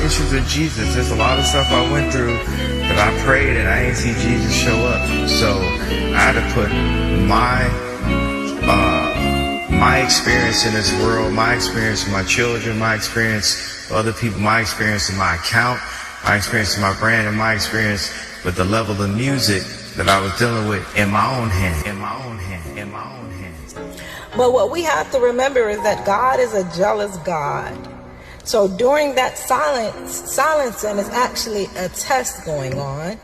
issues with Jesus. There's a lot of stuff I went through that I prayed and I ain't see Jesus show up. So I had to put my experience in this world, my experience with my children, my experience with other people, my experience in my account, my experience in my brand, and my experience with the level of music that I was dealing with in my own hands. But what we have to remember is that God is a jealous God. So during that silencing is actually a test going on.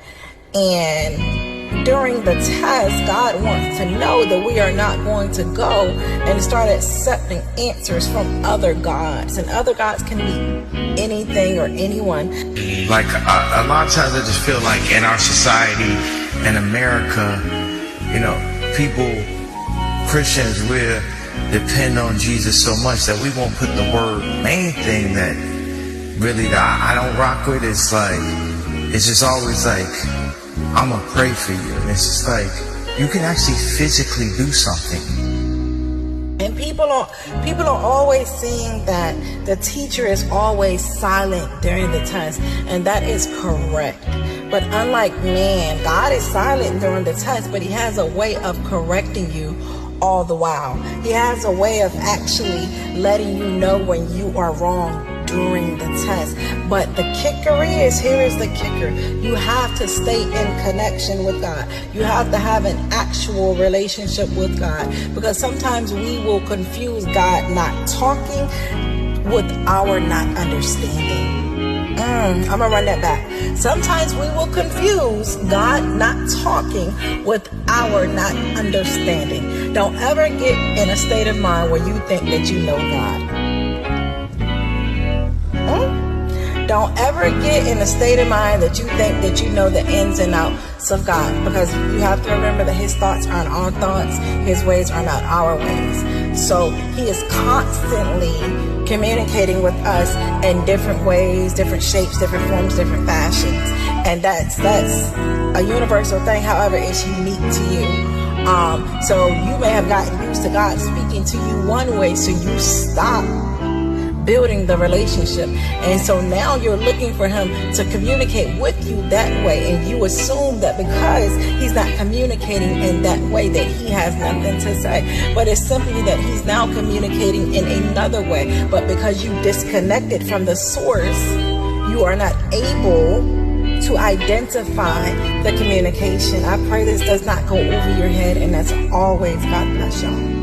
And during the test, God wants to know that we are not going to go and start accepting answers from other gods. And other gods can be anything or anyone. Like a lot of times I just feel like in our society, in America, people, Christians, we're depend on Jesus so much that we won't put the main thing that really that I don't rock with. It's just always like, I'm gonna pray for you. And it's just like, you can actually physically do something. And people are always seeing that the teacher is always silent during the test, and that is correct. But unlike man, God is silent during the test, but he has a way of correcting you all the while. He has a way of actually letting you know when you are wrong during the test. But the kicker here is the kicker. You have to stay in connection with God. You have to have an actual relationship with God, because sometimes we will confuse God not talking with our not understanding. I'm gonna run that back. Sometimes we will confuse God not talking with our not understanding. Don't ever get in a state of mind where you think that you know God. Don't ever get in a state of mind that you think that you know the ins and outs of God, because you have to remember that his thoughts aren't our thoughts, his ways are not our ways. So he is constantly communicating with us in different ways, different shapes, different forms, different fashions. And that's a universal thing. However, it's unique to you. So you may have gotten used to God speaking to you one way, so you stop building the relationship, and so now you're looking for him to communicate with you that way, and you assume that because he's not communicating in that way that he has nothing to say. But it's simply that he's now communicating in another way, but because you disconnected from the source, you are not able to identify the communication. I pray this does not go over your head, and as always, God bless y'all.